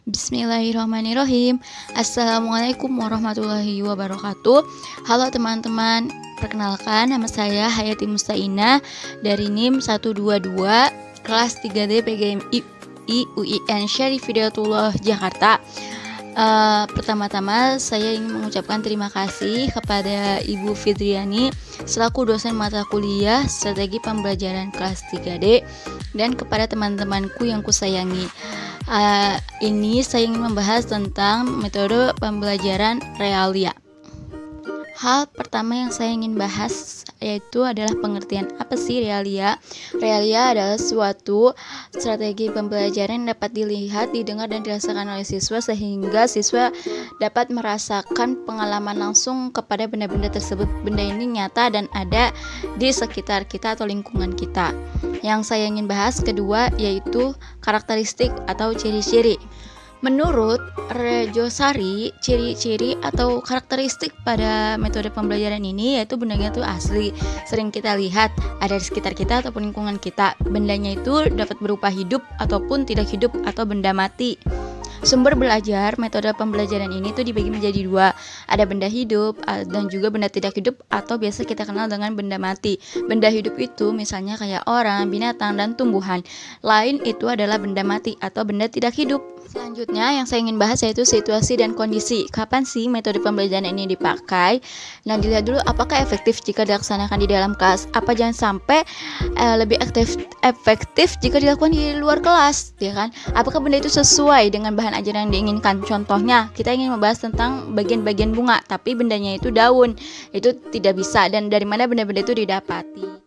Bismillahirrahmanirrahim. Assalamualaikum warahmatullahi wabarakatuh. Halo teman-teman, perkenalkan nama saya Hayati Mustaina dari NIM 122 kelas 3D PGMI UIN Syarif Hidayatullah Jakarta. Pertama-tama saya ingin mengucapkan terima kasih kepada Ibu Fidriani selaku dosen mata kuliah strategi pembelajaran kelas 3D dan kepada teman-temanku yang kusayangi. Ini saya ingin membahas tentang metode pembelajaran realia. Hal pertama yang saya ingin bahas yaitu adalah pengertian apa sih realia. Realia adalah suatu strategi pembelajaran yang dapat dilihat, didengar, dan dirasakan oleh siswa sehingga siswa dapat merasakan pengalaman langsung kepada benda-benda tersebut. Benda ini nyata dan ada di sekitar kita atau lingkungan kita. Yang saya ingin bahas kedua yaitu karakteristik atau ciri-ciri. Menurut Rejosari, ciri-ciri atau karakteristik pada metode pembelajaran ini yaitu bendanya itu asli, sering kita lihat, ada di sekitar kita ataupun lingkungan kita. Bendanya itu dapat berupa hidup ataupun tidak hidup atau benda mati. Sumber belajar metode pembelajaran ini tuh dibagi menjadi dua, ada benda hidup dan juga benda tidak hidup atau biasa kita kenal dengan benda mati. Benda hidup itu misalnya kayak orang, binatang, dan tumbuhan. Lain itu adalah benda mati atau benda tidak hidup. Selanjutnya yang saya ingin bahas yaitu situasi dan kondisi. Kapan sih metode pembelajaran ini dipakai? Nah, dilihat dulu apakah efektif jika dilaksanakan di dalam kelas. Apa jangan sampai lebih efektif jika dilakukan di luar kelas, ya kan? Apakah benda itu sesuai dengan bahan ajaran yang diinginkan? Contohnya, kita ingin membahas tentang bagian-bagian bunga, tapi bendanya itu daun. Itu tidak bisa. Dan dari mana benda-benda itu didapati?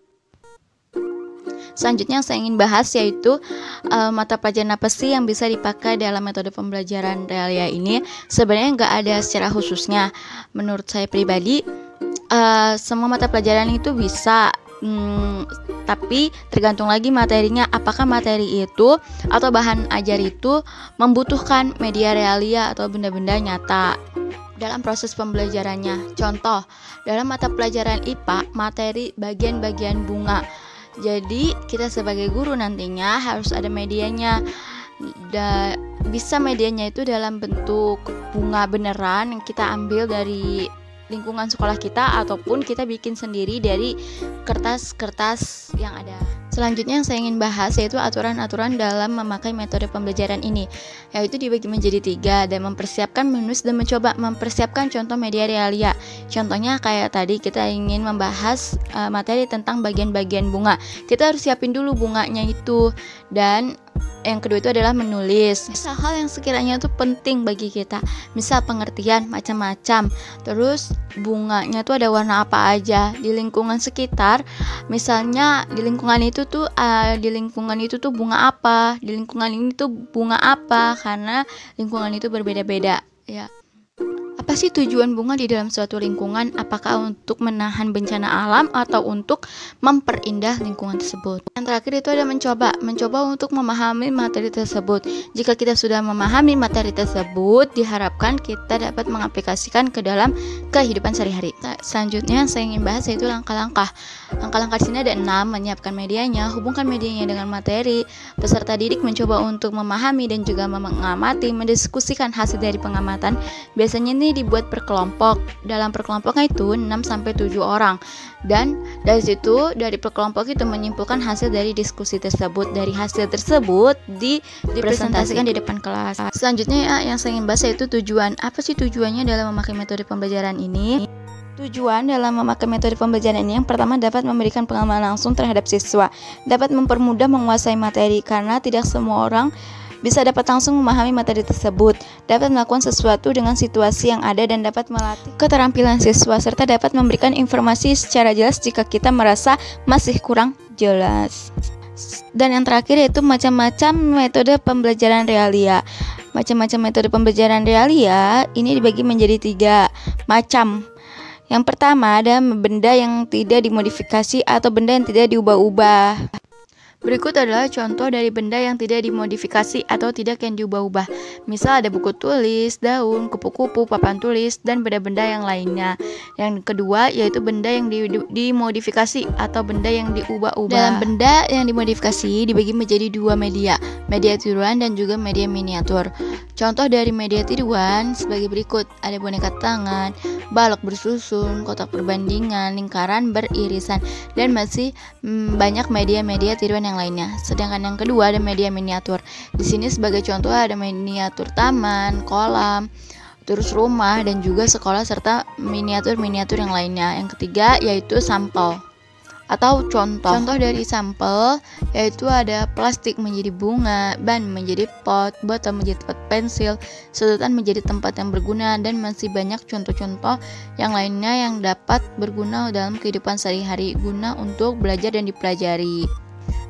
Selanjutnya yang saya ingin bahas yaitu mata pelajaran apa sih yang bisa dipakai dalam metode pembelajaran realia ini. Sebenarnya nggak ada secara khususnya. Menurut saya pribadi, semua mata pelajaran itu bisa, tapi tergantung lagi materinya. Apakah materi itu atau bahan ajar itu membutuhkan media realia atau benda-benda nyata dalam proses pembelajarannya. Contoh, dalam mata pelajaran IPA, materi bagian-bagian bunga. Jadi kita sebagai guru nantinya harus ada medianya. Bisa medianya itu dalam bentuk bunga beneran yang kita ambil dari lingkungan sekolah kita ataupun kita bikin sendiri dari kertas-kertas yang ada. Selanjutnya yang saya ingin bahas yaitu aturan-aturan dalam memakai metode pembelajaran ini, yaitu dibagi menjadi 3 dan mempersiapkan, menulis, dan mencoba mempersiapkan contoh media realia. Contohnya kayak tadi kita ingin membahas materi tentang bagian-bagian bunga, kita harus siapin dulu bunganya itu. Dan yang kedua itu adalah menulis hal-hal yang sekiranya itu penting bagi kita, misal pengertian macam-macam, terus bunganya tuh ada warna apa aja di lingkungan sekitar. Misalnya di lingkungan itu tuh bunga apa, di lingkungan ini tuh bunga apa, karena lingkungan itu berbeda-beda ya. Apa sih tujuan bunga di dalam suatu lingkungan? Apakah untuk menahan bencana alam atau untuk memperindah lingkungan tersebut? Yang terakhir itu ada mencoba untuk memahami materi tersebut. Jika kita sudah memahami materi tersebut, diharapkan kita dapat mengaplikasikan ke dalam kehidupan sehari-hari. Selanjutnya saya ingin bahas yaitu langkah-langkah. Langkah-langkah di sini ada 6, menyiapkan medianya, hubungkan medianya dengan materi. Peserta didik mencoba untuk memahami dan juga mengamati, mendiskusikan hasil dari pengamatan. Biasanya ini dibuat per kelompok. Dalam perkelompoknya itu 6-7 orang. Dan dari situ, dari perkelompok itu menyimpulkan hasil dari diskusi tersebut. Dari hasil tersebut dipresentasikan di depan kelas. Selanjutnya yang saya ingin bahas yaitu tujuan. Apa sih tujuannya dalam memakai metode pembelajaran ini? Tujuan dalam memakai metode pembelajaran ini yang pertama dapat memberikan pengalaman langsung terhadap siswa, dapat mempermudah menguasai materi karena tidak semua orang bisa dapat langsung memahami materi tersebut, dapat melakukan sesuatu dengan situasi yang ada dan dapat melatih keterampilan siswa, serta dapat memberikan informasi secara jelas jika kita merasa masih kurang jelas. Dan yang terakhir yaitu macam-macam metode pembelajaran realia. Macam-macam metode pembelajaran realia ini dibagi menjadi 3 macam. Yang pertama ada benda yang tidak dimodifikasi atau benda yang tidak diubah-ubah. Berikut adalah contoh dari benda yang tidak dimodifikasi atau tidak yang diubah-ubah. Misal ada buku tulis, daun, kupu-kupu, papan tulis, dan benda-benda yang lainnya. Yang kedua yaitu benda yang dimodifikasi atau benda yang diubah-ubah. Dalam benda yang dimodifikasi dibagi menjadi 2 media, media tiruan dan juga media miniatur. Contoh dari media tiruan sebagai berikut. Ada boneka tangan, balok bersusun, kotak perbandingan, lingkaran beririsan, dan masih banyak media-media tiruan yang lainnya. Sedangkan yang kedua ada media miniatur. Di sini sebagai contoh ada miniatur taman, kolam, terus rumah, dan juga sekolah, serta miniatur-miniatur yang lainnya. Yang ketiga yaitu sampel atau contoh dari sampel yaitu ada plastik menjadi bunga, ban menjadi pot, botol menjadi tempat pensil, sedotan menjadi tempat yang berguna, dan masih banyak contoh-contoh yang lainnya yang dapat berguna dalam kehidupan sehari-hari guna untuk belajar dan dipelajari.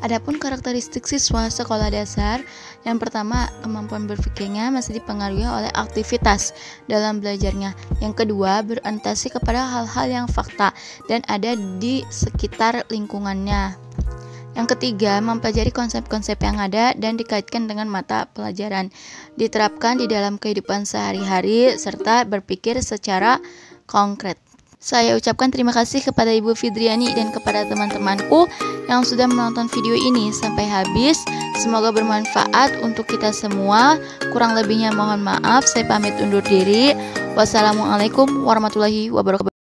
Adapun karakteristik siswa sekolah dasar, yang pertama, kemampuan berpikirnya masih dipengaruhi oleh aktivitas dalam belajarnya. Yang kedua, berorientasi kepada hal-hal yang fakta dan ada di sekitar lingkungannya. Yang ketiga, mempelajari konsep-konsep yang ada dan dikaitkan dengan mata pelajaran, diterapkan di dalam kehidupan sehari-hari, serta berpikir secara konkret. Saya ucapkan terima kasih kepada Ibu Fidriani dan kepada teman-temanku yang sudah menonton video ini sampai habis. Semoga bermanfaat untuk kita semua. Kurang lebihnya mohon maaf. Saya pamit undur diri. Wassalamualaikum warahmatullahi wabarakatuh.